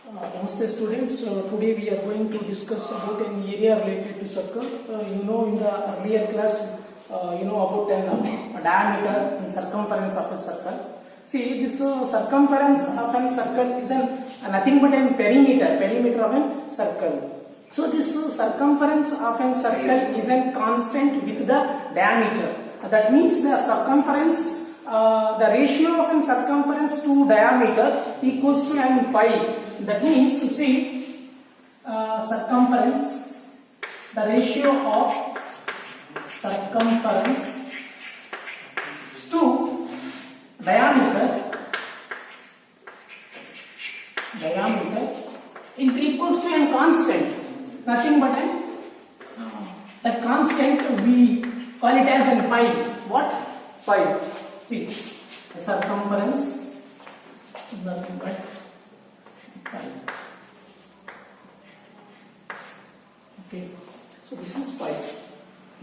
Namaste students. Today we are going to discuss about an area related to circle. In the earlier class, about a diameter and circumference of a circle. See, this circumference of a circle is nothing but a perimeter of a circle. So this circumference of a circle is a constant with the diameter. That means the circumference. The ratio of a circumference to diameter equals to n pi. That means to see circumference, the ratio of circumference to diameter is equals to a constant, nothing but a constant. We call it as an pi. What? Pi. See, the circumference is nothing but pi. Okay, so this is pi.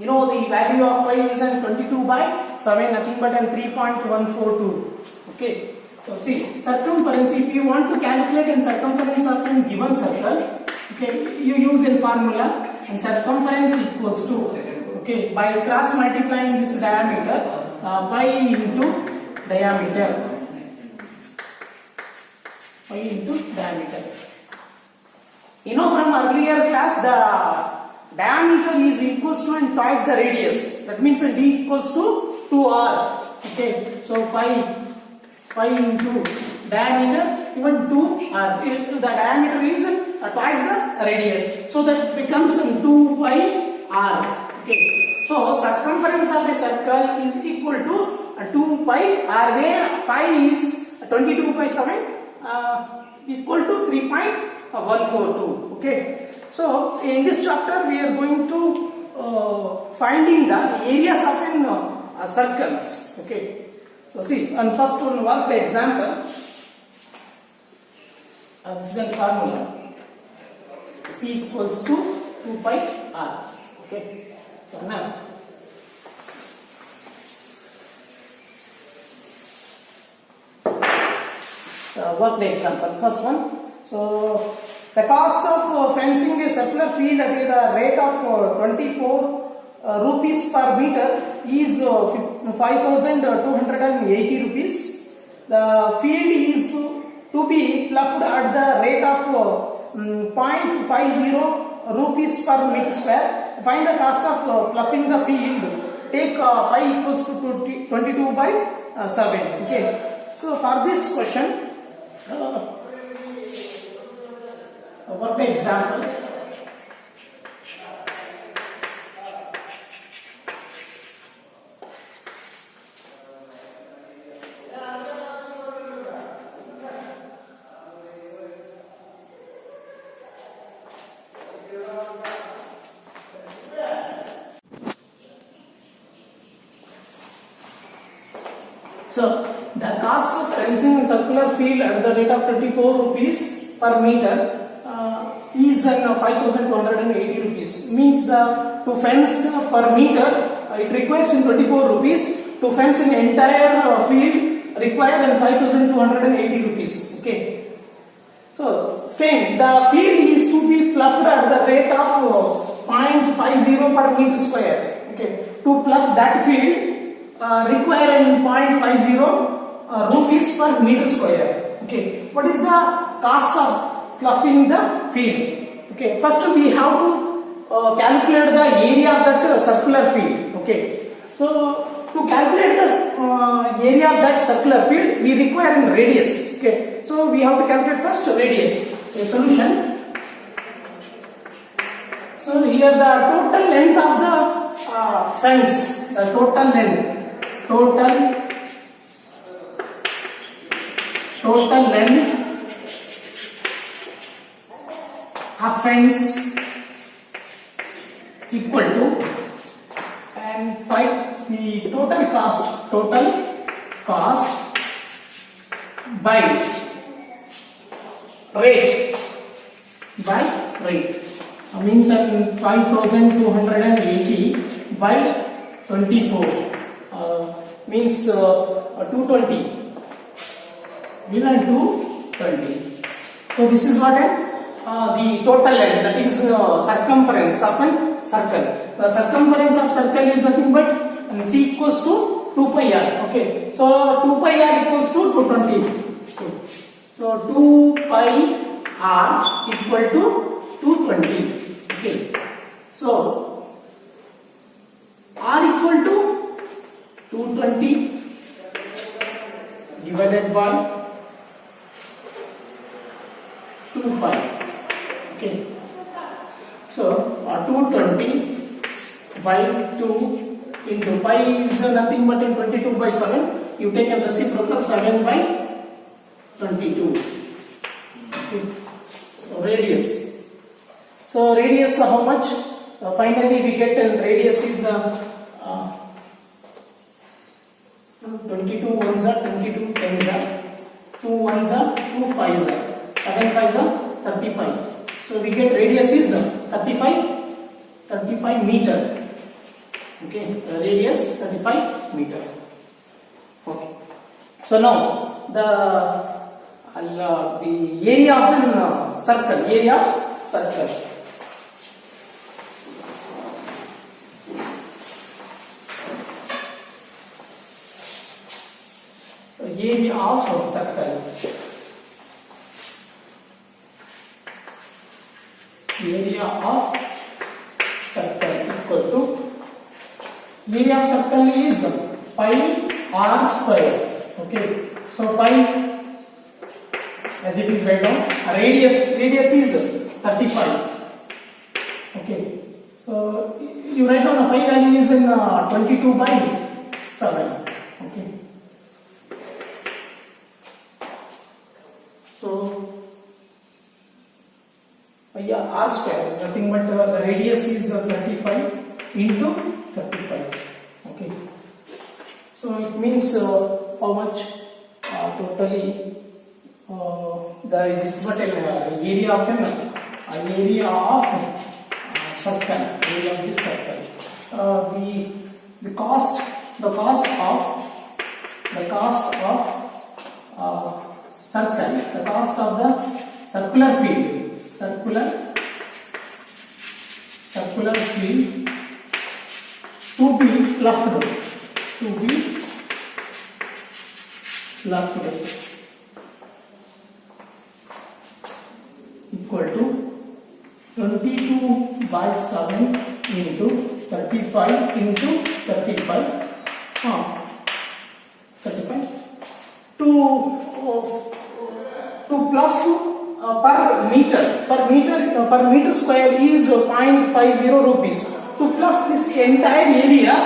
The value of pi is 22/7, nothing but 3.142. Okay, so see, circumference, if you want to calculate in circumference of a given circle, okay, you use a formula, and circumference equals to, okay, by cross multiplying this diameter, pi into diameter. Pi into diameter. From earlier class, the diameter is equals to and twice the radius. That means d equals to 2r. Okay, so pi into diameter, even 2r. The diameter is twice the radius. So that becomes 2 pi r. Okay. So circumference of a circle is equal to 2 pi r, where pi is 22/7 equal to 3.142. Okay. So in this chapter we are going to finding the areas of circles. Okay. So see, and first one work the example. This is a formula. C equals to 2 pi r. Okay. So now, work the example. First one. So the cost of fencing a circular field at the rate of 24 rupees per meter is 5,280 rupees. The field is to be ploughed at the rate of 0.50 rupees per meter square. Find the cost of ploughing the field. Take pi equals to 22/7. Okay. So for this question, work the example. So the cost of fencing a circular field at the rate of 24 rupees per meter is 5,280 rupees. Means to fence per meter it requires 24 rupees. To fence an entire field require 5,280 rupees. Okay. So same, the field is to be ploughed at the rate of 0.50 per meter square. Okay. To plough that field require 0.50 rupees per meter square. Okay. What is the cost of ploughing the field? Okay. First we have to calculate the area of that circular field. Okay. So to calculate the area of that circular field, we require a radius. Okay. So we have to calculate first radius. A solution. So here the total length of the fence, the total length of fence equal to, and find the total cost by rate. Means 5,280 by 24 means 220. We learn 220. So this is what the total length, that is circumference of a circle. The circumference of circle is nothing but c equals to 2 pi r. Okay, so 2 pi r equals to 220. So 2 pi r equal to 220. Okay, so r equal to 220 divided by 2 pi. Okay, so 220 by 2 into pi is nothing but in 22 by 7. You take a reciprocal 7 by 22. Okay, so radius. So radius how much? Finally we get radius is 22 ones are 22 tens are 2 ones are 2 fives are 7 fives are 35. So we get radius is 35 meter. Okay, the radius 35 meter. Okay, so now the area of an circle, area of circle. Area of circle. Area of circle equal to, area of circle is pi r square. Okay, so pi, as it is right now, radius is 35. Okay, so you write down a pi value is in 22 by 7. Okay, so r square is nothing but the radius is 35 into 35. Okay, so it means how much totally this is what area of an area of circle, area of this circle. The cost of circle, the cost of the circular field, circular field to be plugged, equal to 22 by 7 into 35 into 35 to per meter square is 0.50 rupees. To pluck this entire area,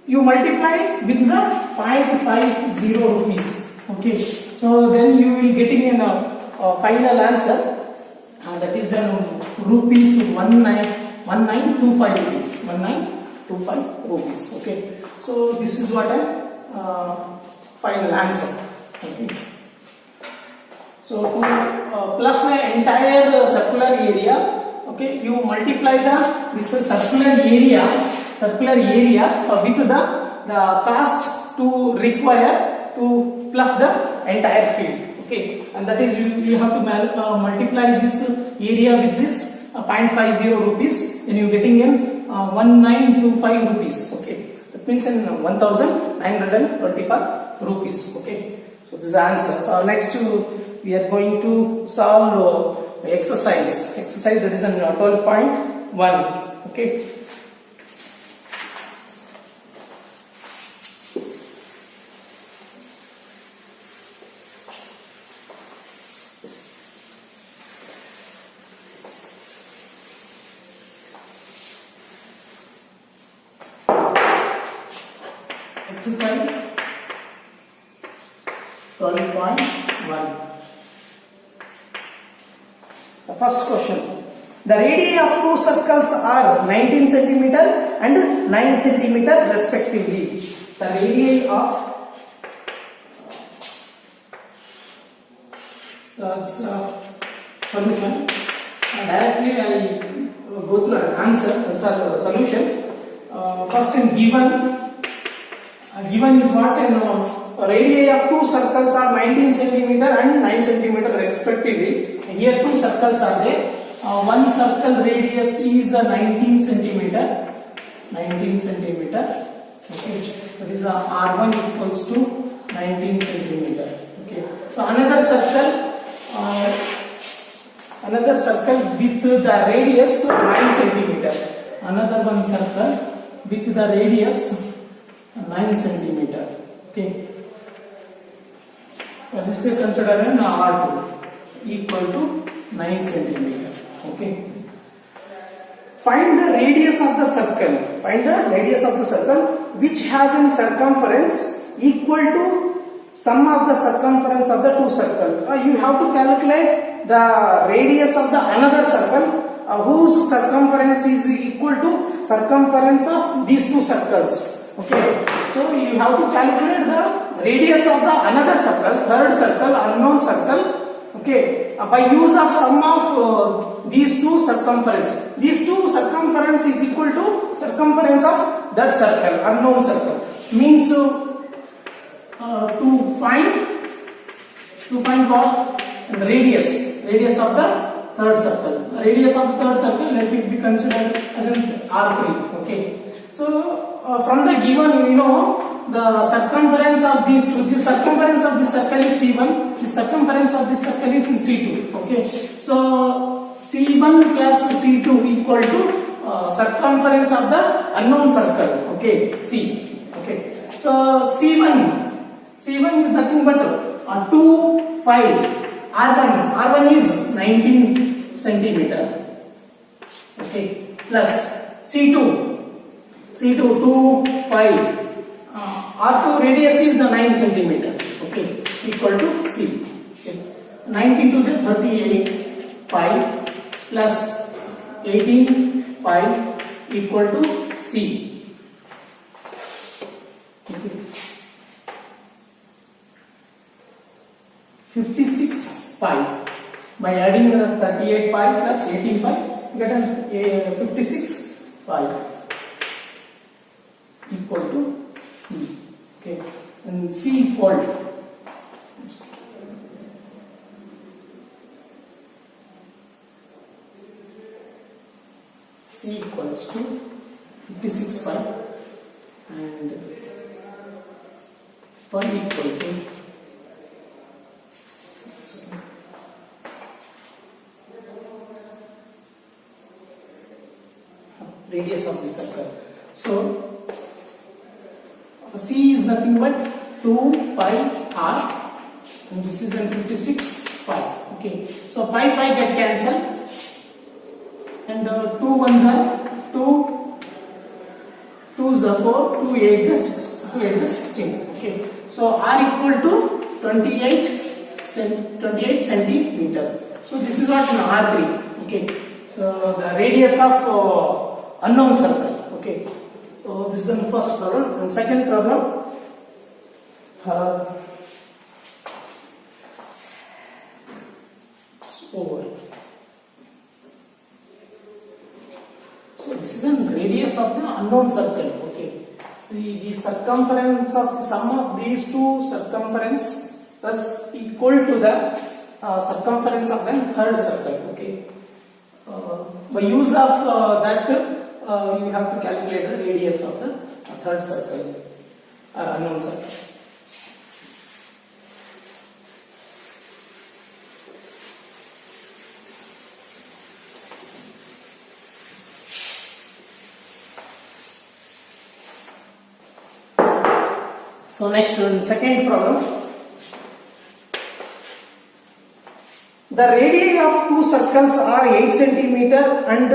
you multiply with the 0.50 rupees. Okay, so then you will getting a final answer, that is rupees 1925 rupees. 1925 rupees. Okay, so this is what a final answer. Okay, so to plug the entire circular area, okay, you multiply this circular area with the cost to require to plug the entire field. Okay, and that is you have to multiply this area with this 0.50 rupees, and you getting in 1925 rupees. Okay, that means in 1925 rupees. Okay, so this is the answer. Next we are going to solve exercise that is in 12.1. Okay, exercise 12.1. The first question: the radii of two circles are 19 cm and 9 cm respectively. The radii of solution. Directly I go through an answer. That's our solution. First in given is what? radii of two circles are 19 centimeter and 9 centimeter respectively. Here two circles are there. One circle radius is 19 centimeter. 19 centimeter. Okay. That is R1 equals to 19 centimeter. Okay. So another circle with the radius 9 centimeter. Another one circle with the radius 9 centimeter. Okay. This is considered an R2 equal to 9 centimeter. Okay. Find the radius of the circle. Find the radius of the circle which has a circumference equal to sum of the circumference of the two circles. You have to calculate the radius of the another circle whose circumference is equal to circumference of these two circles. Okay, so you have to calculate the radius of the another circle, third circle, unknown circle. Okay, by use of sum of these two circumference. These two circumference is equal to circumference of that circle, unknown circle. Means to find what? The radius of the third circle. Radius of the third circle, let it be considered as an R3. Okay. So from the given, we know the circumference of these two. The circumference of this circle is C1. The circumference of this circle is in C2. Okay. So C1 plus C2 equal to circumference of the unknown circle. Okay. C. Okay. So C1 is nothing but 2 pi. R1 is 19 centimeter. Okay. Plus C2 2 pi. R2 radius is the 9 centimeter. Okay. Equal to C. Okay. 19 to the 38 pi plus 18 pi equal to C. Okay. 56 pi. By adding the 38 pi plus 18 pi, you get 56 pi equal to C. Okay, and C equal C equals to 56 pi and pi equal to radius of the circle. So C is nothing but 2 pi r and this is then 56 pi. Okay, so pi get cancelled and 2 ones are 2 2s are 4, 2 8 is 16. Okay, so r equal to 28 centimeter. So this is what in R3. Okay, so the radius of unknown circle. Okay, so this is the first problem. And second problem, over. So this is the radius of the unknown circle. Okay, the circumference of the sum of these two circumference is equal to the circumference of the third circle. Okay, by use of that you have to calculate the radius of the third circle or unknown circle. So next one, second problem. The radii of two circles are 8 centimeter and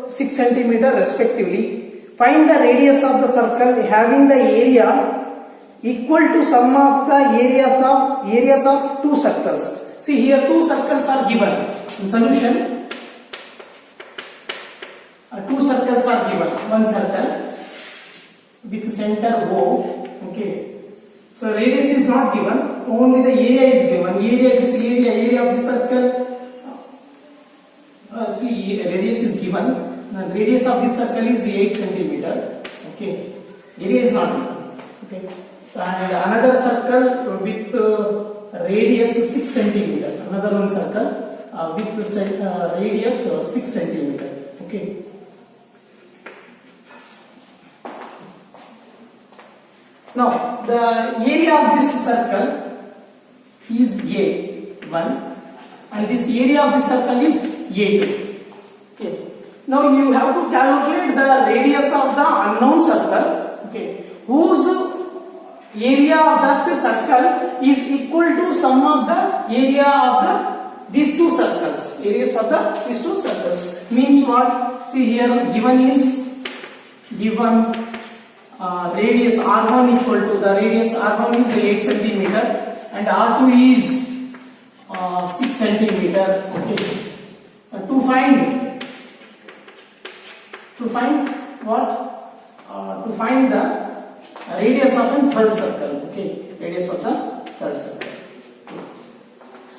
6 centimeter respectively. Find the radius of the circle having the area equal to sum of the areas of two circles. See here two circles are given. In solution, two circles are given. One circle with center O. Okay. So radius is not given, only the area is given. Area of the circle. See, radius is given. The radius of this circle is 8 centimeter. Okay, area is not given. Okay, So, and another circle with radius 6 centimeter. Another one circle with radius 6 centimeter. Okay. Now, the area of this circle is A1 and this area of this circle is A2. Okay. Now, you have to calculate the radius of the unknown circle, okay, whose area of that circle is equal to sum of the area of these two circles. Areas of these two circles means what? See here, given radius R1 equal to the radius R1 is 8 centimeter and R2 is 6 centimeter. Okay. To find what? To find the radius of the third circle. Okay. Radius of the third circle.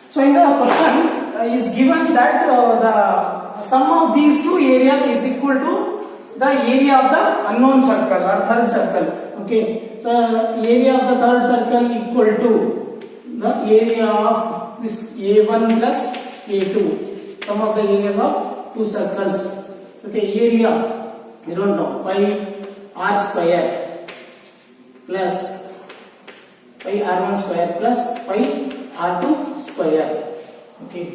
So in the question is given that the sum of these two areas is equal to the area of the unknown circle or third circle. Okay, so area of the third circle equal to the area of this A1 plus A2. Sum of the areas of two circles. Okay, area you don't know, pi r square plus pi r1 square plus pi r2 square. Okay,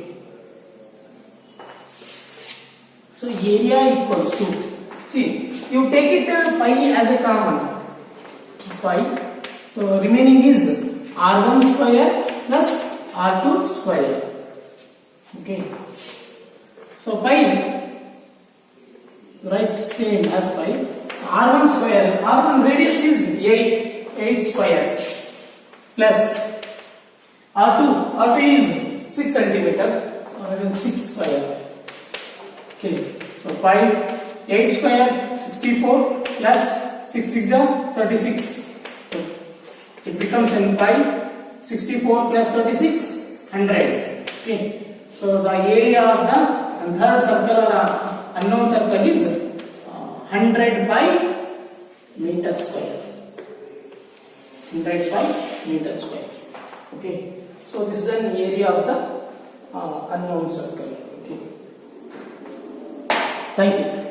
so area equals to, see, you take it pi as a common, pi, so remaining is r1 square plus r2 square. Okay, so pi, right, same as pi, r1 square, r1 radius is 8 square plus r2 is 6 centimeter, or 6 square. Okay, so pi 8 square 64 plus 6 6 36. It becomes in pi 64 plus 36 100. Okay, so the area of the third circle or unknown circle is 100 by meter square. 100 by meter square. Okay, so this is an area of the unknown circle. Okay, thank you.